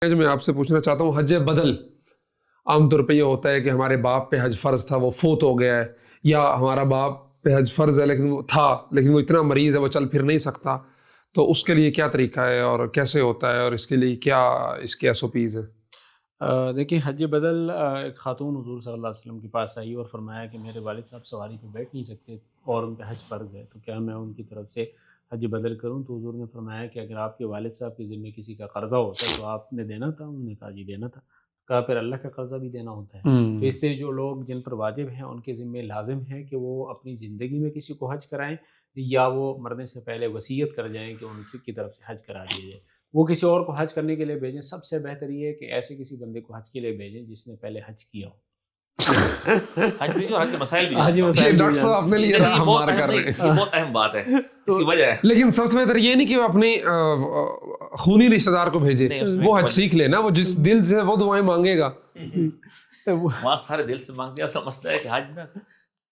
جو میں آپ سے پوچھنا چاہتا ہوں، حج بدل عام طور پہ یہ ہوتا ہے کہ ہمارے باپ پہ حج فرض تھا، وہ فوت ہو گیا ہے، یا ہمارا باپ پہ حج فرض ہے لیکن وہ اتنا مریض ہے وہ چل پھر نہیں سکتا، تو اس کے لیے کیا طریقہ ہے اور کیسے ہوتا ہے اور اس کے لیے کیا اس کے ایس او پیز ہیں؟ دیکھیں، حج بدل ایک خاتون حضور صلی اللہ علیہ وسلم کے پاس آئی اور فرمایا کہ میرے والد صاحب سواری پہ بیٹھ نہیں سکتے اور ان پہ حج فرض ہے، تو کیا میں ان کی طرف سے حج بدل کروں؟ تو حضور نے فرمایا کہ اگر آپ کے والد صاحب کے ذمہ کسی کا قرضہ ہوتا ہے تو آپ نے دینا تھا؟ انہوں نے کہا جی دینا تھا۔ کہا پھر اللہ کا قرضہ بھی دینا ہوتا ہے؟ تو اس سے جو لوگ جن پر واجب ہیں ان کے ذمہ لازم ہے کہ وہ اپنی زندگی میں کسی کو حج کرائیں، یا وہ مرنے سے پہلے وصیت کر جائیں کہ ان کی طرف سے حج کرا دیا جائے، وہ کسی اور کو حج کرنے کے لیے بھیجیں۔ سب سے بہتر یہ ہے کہ ایسے کسی بندے کو حج کے لیے بھیجیں جس نے پہلے حج کیا ہو۔ حج بھی اور حج کے مسائل بھی حج جانتا ہوں۔ مسائل بھی ڈاکٹر صاحب اپنے لیے لیکن یہ بہت ہمارا اہم کر نہیں، رہے ہیں، یہ بہت اہم بات ہے، اس کی وجہ ہے لیکن سب سے بہتر یہ نہیں کہ وہ اپنے خونی رشتہ دار کو بھیجے، نہیں، اس میں وہ حج سیکھ لے نا، وہ جس دل سے وہ دعائیں مانگے گا۔ وہاں سارے دل سے مانگتے ہیں۔ اصل مسئلہ ہے کہ حج نا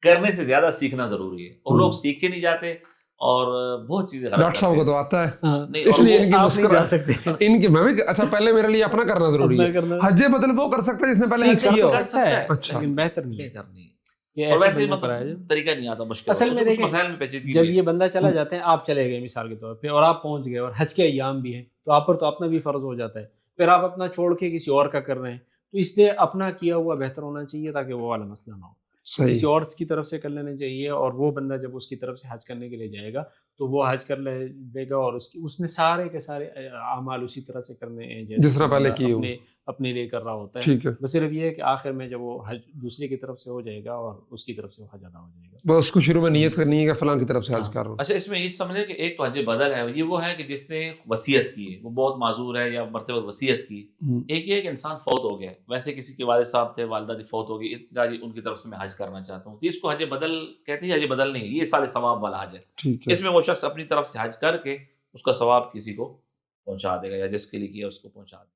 کرنے سے زیادہ سیکھنا ضروری ہے، اور لوگ سیکھ کے نہیں جاتے اور بہت چیزیں غلط ڈاکٹر صاحب کو تو آتا ہے، نہیں، اس اور لیے وہ ان کی آپ نہیں جا سکتے۔ ان کی میں بھی اچھا پہلے میرے لیے اپنا کرنا ضروری ہے۔ حج بدل وہ کر سکتا ہے جس نے پہلے حج کیا ہو۔ کر سکتا ہے، اچھا، لیکن بہتر نہیں بہتر نہیں ہے، کہ اور ایسے ویسے بندوں پر آیا جائے۔ مطلب طریقہ نہیں آتا، مشکل اصل میں کچھ دیکھیں، مسائل میں پیچیدگی جب بھی ہے۔ یہ بندہ چلا جاتے ہیں، آپ چلے گئے مثال کے طور پہ اور آپ پہنچ گئے اور حج کے ایام بھی ہیں، تو آپ پر تو اپنا بھی فرض ہو جاتا ہے، پھر آپ اپنا چھوڑ کے کسی اور کا کر رہے ہیں، تو اس لیے اپنا کیا ہوا بہتر ہونا چاہیے تاکہ وہ والا مسئلہ نہ ہو۔ کسی اور کی طرف سے کر لینا چاہیے، اور وہ بندہ جب اس کی طرف سے حج کرنے کے لیے جائے گا تو وہ حج کر لے گا، اور اس نے سارے کے سارے اعمال اسی طرح سے کرنے ہیں جس طرح پہلے کیے ہو۔ اپنے لیے کر رہا ہوتا ہے۔ ٹھیک ہے، بس صرف یہ ہے کہ آخر میں جب وہ حج دوسرے کی طرف سے ہو جائے گا اور اس کی طرف سے وہ حج ادا ہو جائے گا، بس اس کو شروع میں نیت کرنی ہے کہ فلاں کی طرف سے حج کر رہا ہوں۔ اچھا، اس میں یہ سمجھے کہ ایک تو حج بدل ہے، یہ وہ ہے کہ جس نے وصیت کی ہے، وہ بہت معذور ہے یا مرتے وقت وصیت کی۔ ایک یہ ہے کہ انسان فوت ہو گیا، ویسے کسی کے والد صاحب تھے، والدہ دی فوت ہو گئی، ان کی طرف سے میں حج کرنا چاہتا ہوں، تو اس کو حج بدل کہتے ہیں۔ حج بدل نہیں، یہ سارے ثواب والا حج ہے۔ اس میں وہ شخص اپنی طرف سے حج کر کے اس کا ثواب کسی کو پہنچا دے گا، یا جس کے لیے کیا اس کو پہنچا دے گا۔